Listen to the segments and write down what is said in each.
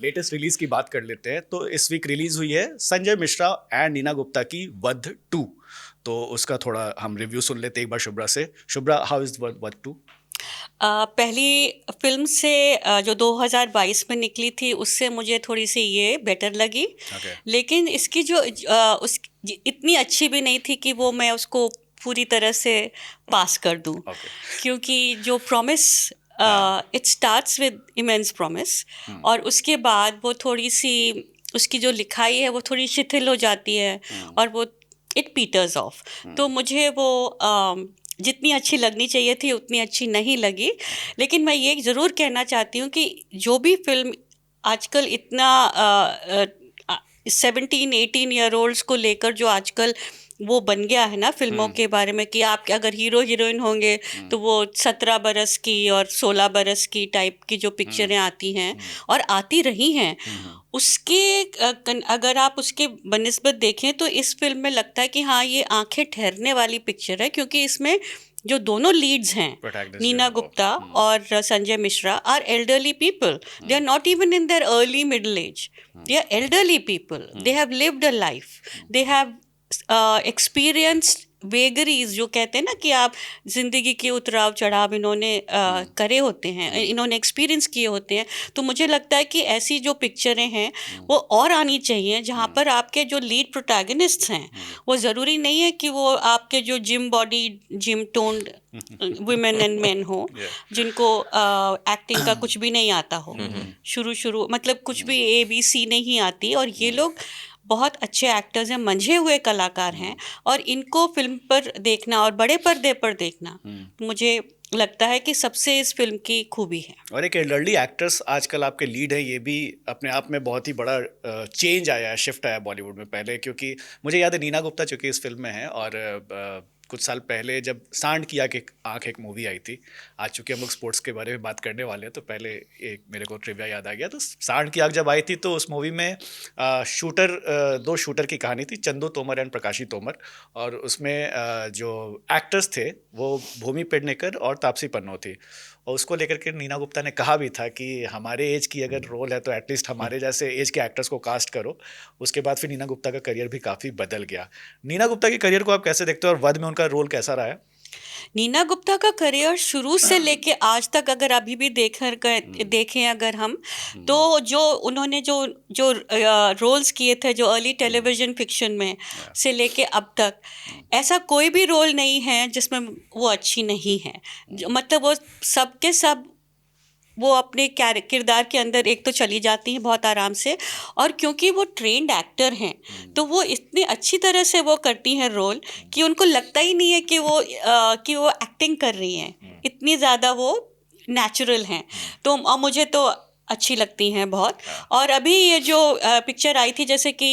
Latest release की बात कर लेते हैं। तो इस वीक रिलीज हुई है संजय मिश्रा एंड नीना गुप्ता की वध 2। तो उसका थोड़ा हम रिव्यू सुन लेते हैं एक बार शुभ्रा से। शुभ्रा, हाउ इज वध 2? पहली फिल्म से जो 2022 में निकली थी उससे मुझे थोड़ी सी ये बेटर लगी। लेकिन इसकी जो इतनी अच्छी भी नहीं थी कि वो मैं उसको पूरी तरह से पास कर दूं। क्योंकि जो promise it starts with immense promise और उसके बाद वो थोड़ी सी उसकी जो लिखाई है वो थोड़ी शिथिल हो जाती है और वो इट पीटर्स ऑफ। तो मुझे वो जितनी अच्छी लगनी चाहिए थी उतनी अच्छी नहीं लगी। लेकिन मैं ये ज़रूर कहना चाहती हूँ कि जो भी फिल्म आजकल इतना 17-18 ईयर ओल्ड्स को लेकर जो आजकल वो बन गया है ना फिल्मों के बारे में कि आप अगर हीरो हीरोइन होंगे तो वो 17 बरस की और 16 बरस की टाइप की जो पिक्चरें आती हैं और आती रही हैं, उसके अगर आप उसके बनिस्बत देखें तो इस फिल्म में लगता है कि हाँ ये आंखें ठहरने वाली पिक्चर है। क्योंकि इसमें जो दोनों लीड्स हैं नीना गुप्ता और Sanjay Mishra are elderly people. They are not even in their early middle age, they are elderly people, they have lived a life, they have experienced vagaries जो कहते हैं ना कि आप जिंदगी के उतराव चढ़ाव इन्होंने करे होते हैं, इन्होंने एक्सपीरियंस किए होते हैं। तो मुझे लगता है कि ऐसी जो पिक्चरें हैं वो और आनी चाहिए जहाँ पर आपके जो लीड प्रोटैगनिस्ट्स हैं वो ज़रूरी नहीं है कि वो आपके जो gym body gym toned women and main हो जिनको एक्टिंग का कुछ भी नहीं आता हो, शुरू मतलब कुछ भी ABC नहीं आती। और ये लोग बहुत अच्छे एक्टर्स हैं, मंझे हुए कलाकार हैं और इनको फिल्म पर देखना और बड़े पर्दे पर देखना मुझे लगता है कि सबसे इस फिल्म की खूबी है। और एक एल्डरली एक्टर्स आजकल आपके लीड है, ये भी अपने आप में बहुत ही बड़ा चेंज आया है, शिफ्ट आया बॉलीवुड में। पहले क्योंकि मुझे याद है नीना गुप्ता चूँकि इस फिल्म में है और कुछ साल पहले जब सांड की आँख एक मूवी आई थी, आज चूँकि हम लोग स्पोर्ट्स के बारे में बात करने वाले हैं तो पहले एक मेरे को ट्रिविया याद आ गया। तो सांड की आँख जब आई थी तो उस मूवी में दो शूटर की कहानी थी, चंदू तोमर एंड प्रकाशी तोमर। और उसमें जो एक्टर्स थे वो भूमि पेडनेकर और तापसी पन्नू थी। और उसको लेकर के नीना गुप्ता ने कहा भी था कि हमारे एज की अगर रोल है तो एटलीस्ट हमारे जैसे एज के एक्टर्स को कास्ट करो। उसके बाद फिर नीना गुप्ता का करियर भी काफ़ी बदल गया। नीना गुप्ता के करियर को आप कैसे देखते हो और वध में उनका रोल कैसा रहा है? नीना गुप्ता का करियर शुरू से लेके आज तक अगर अभी भी देखें अगर हम तो जो उन्होंने जो रोल्स किए थे जो अर्ली टेलीविज़न फिक्शन में से लेके अब तक, ऐसा कोई भी रोल नहीं है जिसमें वो अच्छी नहीं है। मतलब वो सब के सब वो अपने किरदार के अंदर एक तो चली जाती हैं बहुत आराम से। और क्योंकि वो ट्रेंड एक्टर हैं तो वो इतनी अच्छी तरह से वो करती हैं रोल कि उनको लगता ही नहीं है कि वो एक्टिंग कर रही हैं, इतनी ज़्यादा वो नेचुरल हैं। तो मुझे तो अच्छी लगती हैं बहुत। और अभी ये जो पिक्चर आई थी जैसे कि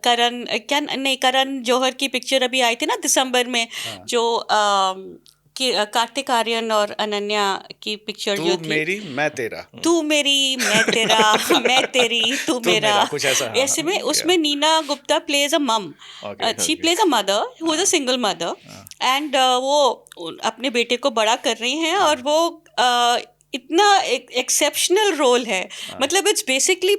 करण जौहर की पिक्चर अभी आई थी ना दिसंबर में, जो कि कार्तिक आर्यन और अनन्या की पिक्चर जो थी, मेरी मैं तेरा, तू मेरी मैं तेरा, मैं तेरी तू मेरा, कुछ ऐसा। ऐसे में उसमें नीना गुप्ता प्लेज अ मम, she plays a mother who is a single mother and वो अपने बेटे को बड़ा कर रही हैं और वो इतना एक्सेप्शनल रोल है। मतलब इट्स बेसिकली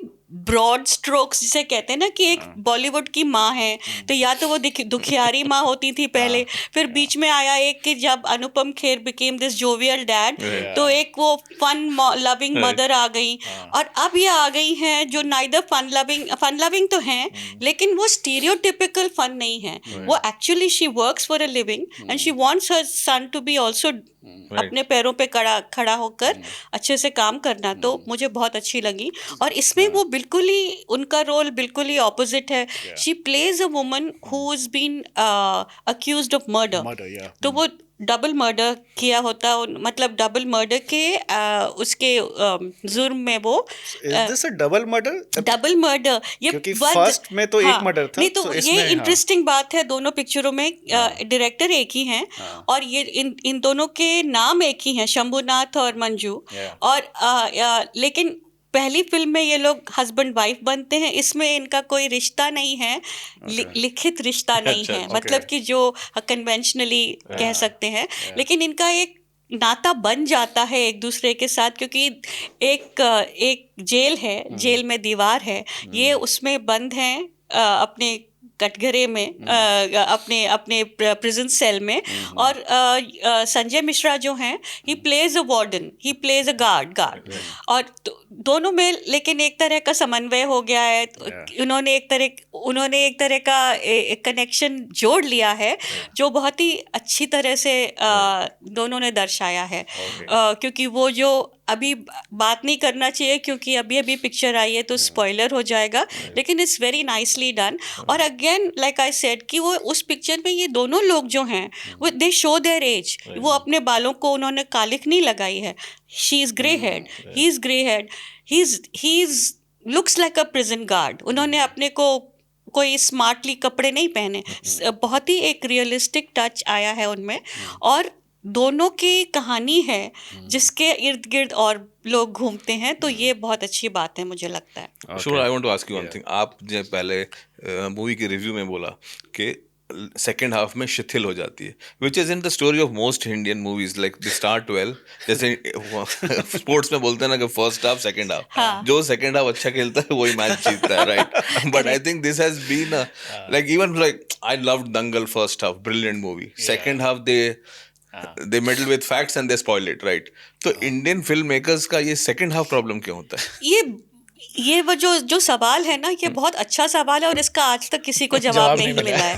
ब्रॉड स्ट्रोक्स जिसे कहते हैं ना कि एक बॉलीवुड की माँ है तो या तो वो दुखियारी माँ होती थी पहले, फिर बीच में आया एक कि जब Anupam Kher became this jovial dad तो एक वो फन लविंग मदर आ गई। और अब ये आ गई हैं जो नाइदर फन लविंग तो हैं लेकिन वो स्टीरियोटिपिकल फन नहीं है। वो actually she works for a living and she wants her son to be also अपने पैरों पे खड़ा होकर अच्छे से काम करना। तो मुझे बहुत अच्छी लगी। और इसमें वो बिल्कुल ही उनका रोल बिल्कुल ही ऑपोजिट है। She plays a woman who is been accused of murder. तो वो डबल मर्डर किया होता, मतलब डबल मर्डर के उसके जुर्म में वो डबल मर्डर ये फर्स्ट में तो एक मर्डर था। नहीं तो ये इंटरेस्टिंग बात है, दोनों पिक्चरों में डायरेक्टर एक ही हैं और ये इन दोनों के नाम एक ही हैं, शंभुनाथ और मंजू। और लेकिन पहली फिल्म में ये लोग हस्बैंड वाइफ बनते हैं, इसमें इनका कोई रिश्ता नहीं है, लिखित रिश्ता नहीं है, मतलब कि जो कन्वेंशनली कह सकते हैं। लेकिन इनका एक नाता बन जाता है एक दूसरे के साथ, क्योंकि एक जेल है, जेल में दीवार है, ये उसमें बंद हैं अपने कटघरे में, अपने अपने प्रिजन सेल में। और संजय मिश्रा जो हैं, he plays a warden, he plays a guard. और दोनों में लेकिन एक तरह का समन्वय हो गया है। उन्होंने एक तरह का एक कनेक्शन जोड़ लिया है जो बहुत ही अच्छी तरह से दोनों ने दर्शाया है। क्योंकि वो जो अभी बात नहीं करना चाहिए क्योंकि अभी अभी पिक्चर आई है तो स्पॉइलर हो जाएगा, लेकिन इट्स वेरी नाइसली डन। और अगेन लाइक आई सेड कि वो उस पिक्चर में ये दोनों लोग जो हैं वो दे शो देयर एज। वो अपने बालों को उन्होंने कालिख नहीं लगाई है। She is grey head, he is grey head, he is looks like a prison guard. उन्होंने अपने को कोई स्मार्टली कपड़े नहीं पहने, बहुत ही एक रियलिस्टिक टच आया है उनमें। और दोनों की कहानी है जिसके इर्द गिर्द और लोग घूमते हैं, तो ये बहुत अच्छी बात है मुझे लगता है। Sure, I want to ask you one thing. आप जब पहले मूवी के रिव्यू में बोला कि सेकेंड हाफ में शिथिल हो जाती है, which is in the story of most Indian movies, like they start well, जैसे स्पोर्ट्स में बोलते हैं ना कि फर्स्ट हाफ सेकेंड हाफ, हाँ। जो सेकेंड हाफ अच्छा खेलता है वही मैच जीतता है, right? But I think this has been like even like I loved Dangal first half, brilliant movie, second half they meddle with facts and they spoil it, right? तो Indian film makers का ये second half problem क्यों होता है? ये वो जो सवाल है ना, ये बहुत अच्छा सवाल है और इसका आज तक किसी को जवाब नहीं मिला है।